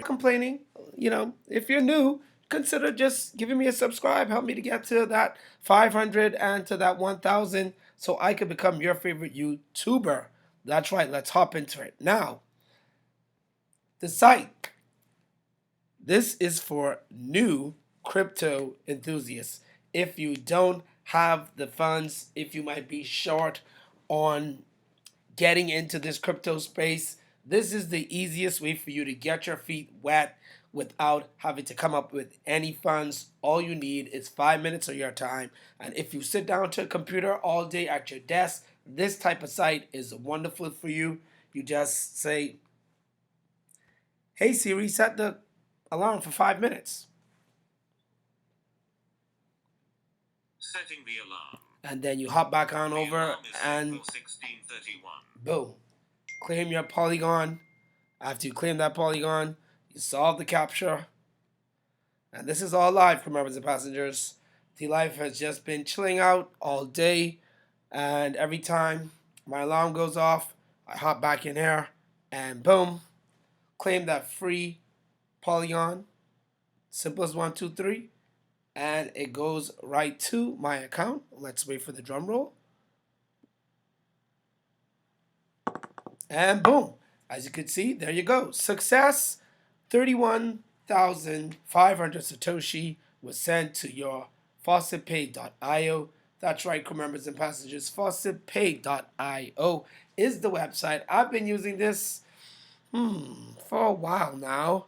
Complaining, if you're new, consider just giving me a subscribe. Help me to get to that 500 and to that 1,000 so I could become your favorite YouTuber. That's right, let's hop into it. Now, the site. This is for new crypto enthusiasts. If you don't have the funds, if you might be short on getting into this crypto space, this is the easiest way for you to get your feet wet without having to come up with any funds. All you need is 5 minutes of your time. And if you sit down to a computer all day at your desk, this type of site is wonderful for you. You just say, hey Siri, set the alarm for 5 minutes. Setting the alarm. And then you hop back on over and boom, claim your polygon. After you claim that polygon, you solve the captcha. And this is all live, crew members and passengers. D-Life has just been chilling out all day, and every time my alarm goes off, I hop back in here and boom, claim that free polygon. Simple as 1, 2, 3. And it goes right to my account. Let's wait for the drum roll. And boom, as you can see, there you go. Success. 31,500 Satoshi was sent to your faucetpay.io. That's right, crew members and passengers. Faucetpay.io is the website. I've been using this for a while now.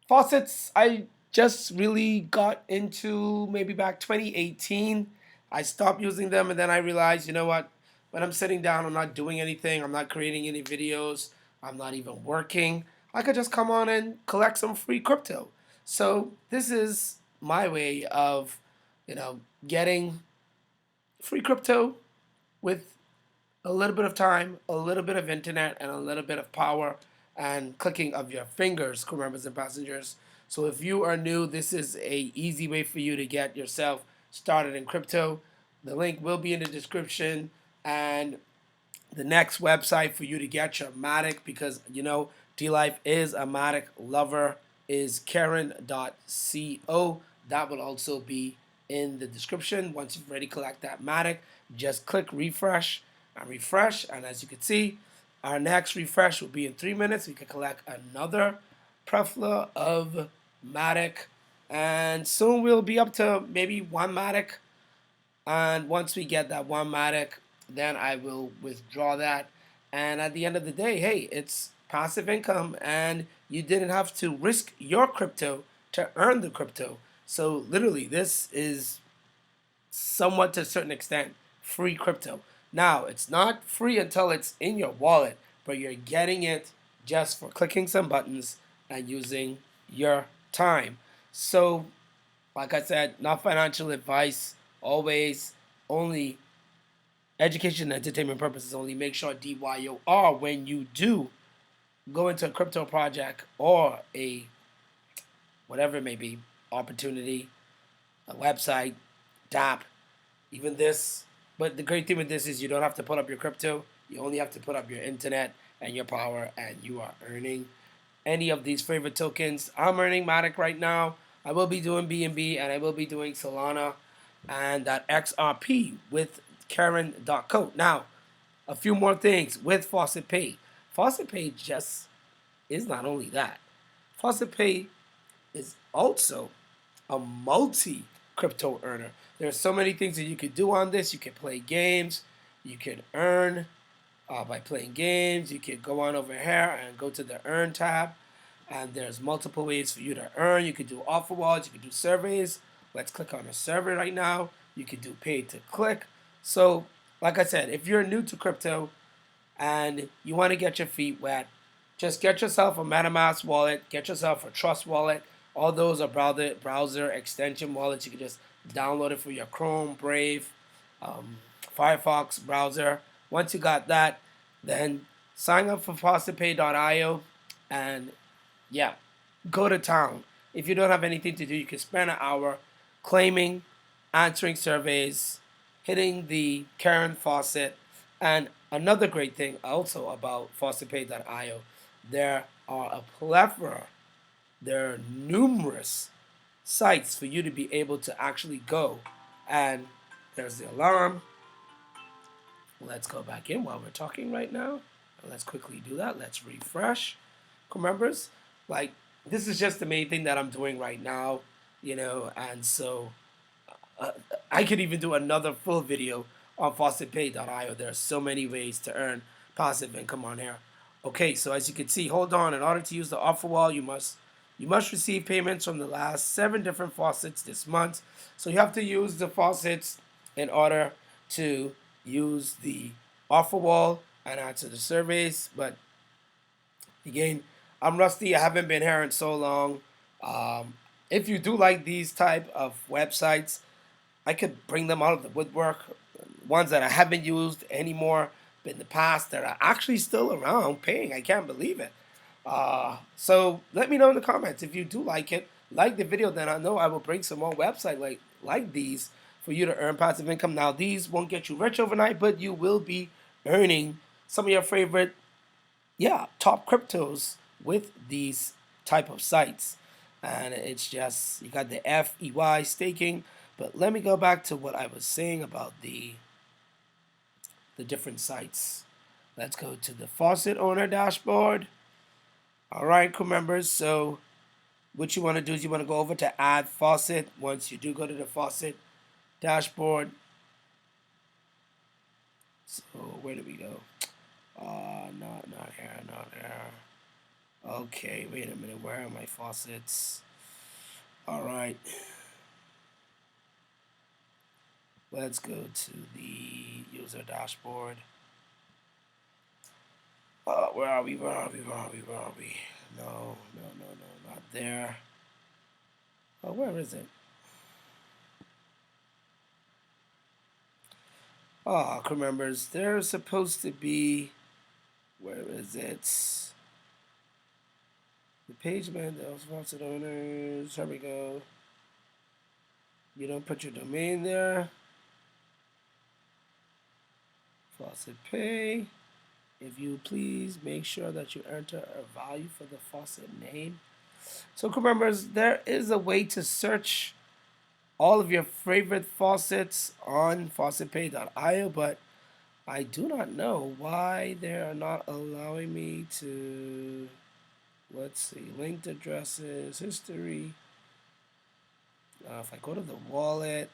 Faucets, I just really got into maybe back 2018. I stopped using them and then I realized, you know what? When I'm sitting down, I'm not doing anything. I'm not creating any videos. I'm not even working. I could just come on and collect some free crypto. So this is my way of, getting free crypto with a little bit of time, a little bit of internet, and a little bit of power and clicking of your fingers, crew members and passengers. So if you are new, this is a easy way for you to get yourself started in crypto. The link will be in the description, and the next website for you to get your Matic, because D-Life is a Matic lover, is Karen.co. That will also be in the description. Once you've already collect that Matic, just click refresh, and as you can see, our next refresh will be in 3 minutes. We can collect another prefla of Matic, and soon we'll be up to maybe 1 Matic. And once we get that 1 Matic, then I will withdraw that. And at the end of the day, hey, it's passive income, and you didn't have to risk your crypto to earn the crypto. So literally, this is somewhat to a certain extent free crypto. Now, it's not free until it's in your wallet, but you're getting it just for clicking some buttons and using your time. So, like I said, not financial advice, always only education and entertainment purposes only. Make sure DYOR when you do go into a crypto project or a whatever it may be, opportunity, a website, DApp, even this. But the great thing with this is you don't have to put up your crypto. You only have to put up your internet and your power, and you are earning any of these favorite tokens. I'm earning Matic right now. I will be doing BNB, and I will be doing Solana and that XRP with Karen.co. Now, a few more things with Faucet Pay. Faucet Pay just is not only that. Faucet Pay is also a multi-crypto earner. There are so many things that you could do on this. You can play games. You can earn by playing games. You can go on over here and go to the Earn tab. And there's multiple ways for you to earn. You could do offer walls. You could do surveys. Let's click on a survey right now. You could do pay to click. So, like I said, if you're new to crypto and you want to get your feet wet, just get yourself a MetaMask wallet. Get yourself a Trust wallet. All those are browser extension wallets. You can just download it for your Chrome, Brave, Firefox browser. Once you got that, then sign up for faucetpay.io and yeah, go to town. If you don't have anything to do, you can spend an hour claiming, answering surveys, hitting the Karen Faucet, And another great thing also about faucetpay.io, there are a plethora, there are numerous sites for you to be able to actually go. And there's the alarm. Let's go back in while we're talking right now. Let's quickly do that. Let's refresh. Remembers, like, this is just the main thing that I'm doing right now, and so uh, I could even do another full video on faucetpay.io. There are so many ways to earn passive income on here. Okay, so as you can see, hold on. In order to use the offer wall, you must receive payments from the last 7 different faucets this month. So you have to use the faucets in order to use the offer wall and answer the surveys. But again, I'm rusty. I haven't been here in so long. Um, if you do like these type of websites, I could bring them out of the woodwork. Ones that I haven't used anymore in the past that are actually still around paying. I can't believe it. So let me know in the comments if you do like it. Like the video, then I know I will bring some more website like these for you to earn passive income. Now these won't get you rich overnight, but you will be earning some of your favorite, yeah, top cryptos with these type of sites. And it's just, you got the FEY staking. But let me go back to what I was saying about the different sites. Let's go to the faucet owner dashboard. All right, crew members. So what you want to do is you want to go over to add faucet. Once you do go to the faucet dashboard. So where do we go? Not here, not here. Okay, wait a minute. Where are my faucets? All right. Let's go to the user dashboard. Where are we? Where are we? Where are we? Where are we? No, no, no, no, not there. Oh, where is it? Oh, crew members, there's supposed to be. Where is it? The page man, the sponsored owners. Here we go. You don't put your domain there. Faucet pay. If you please make sure that you enter a value for the faucet name. So, crew members, there is a way to search all of your favorite faucets on faucetpay.io, but I do not know why they are not allowing me to. Let's see, linked addresses, history. If I go to the wallet,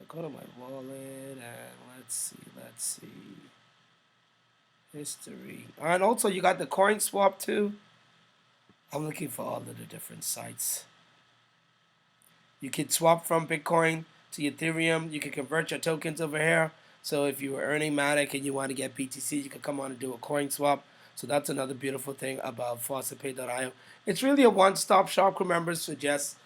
I go to my wallet and let's see, history. And also, you got the coin swap too. I'm looking for all of the different sites. You can swap from Bitcoin to Ethereum. You can convert your tokens over here. So if you were earning Matic and you want to get BTC, you can come on and do a coin swap. So that's another beautiful thing about faucetpay.io. It's really a one-stop shop, remember, so just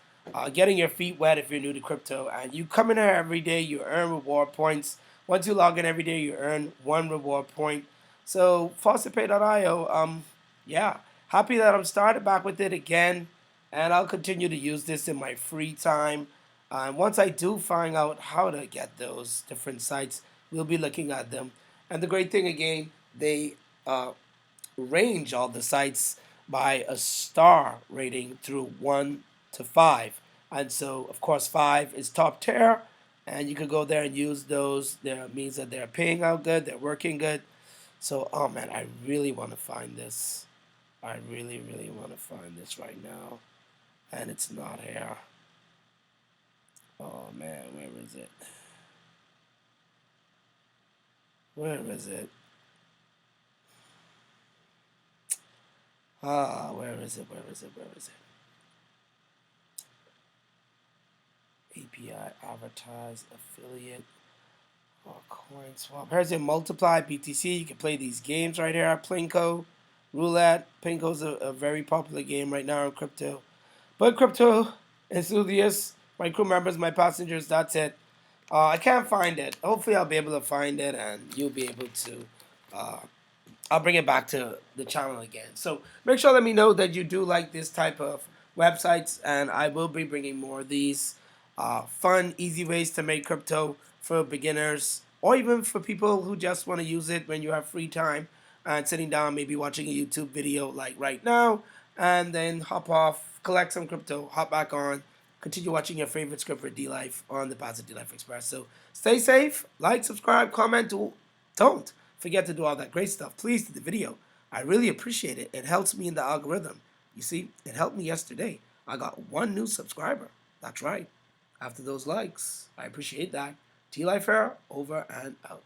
getting your feet wet if you're new to crypto. And you come in here every day, you earn reward points. Once you log in every day, you earn 1 reward point. So faucetpay.io, yeah, happy that I'm started back with it again, and I'll continue to use this in my free time. And once I do find out how to get those different sites, we'll be looking at them. And the great thing again, they range all the sites by a star rating through 1 to 5. And so, of course, 5 is top tier, and you could go there and use those. That means that they're paying out good, they're working good. So, oh man, I really want to find this. I really, really want to find this right now. And it's not here. Oh man, where is it? Where is it? Where is it? Where is it? Where is it? API, advertise, affiliate, coin swap. Here's your multiply, BTC. You can play these games right here. Plinko, roulette. Plinko's a very popular game right now in crypto. But crypto enthusiasts, my crew members, my passengers, that's it. I can't find it. Hopefully, I'll be able to find it, and you'll be able to. Uh, I'll bring it back to the channel again. So make sure let me know that you do like this type of websites, and I will be bringing more of these fun, easy ways to make crypto for beginners. or even for people who just want to use it when you have free time and sitting down, maybe watching a YouTube video like right now, and then hop off, collect some crypto, hop back on, continue watching your favorite script for D Life on the Positive D Life Express. So stay safe, like, subscribe, comment. Don't forget to do all that great stuff. Please do the video. I really appreciate it. It helps me in the algorithm. You see, it helped me yesterday. I got 1 new subscriber. That's right. After those likes, I appreciate that. T Life Fair, over and out.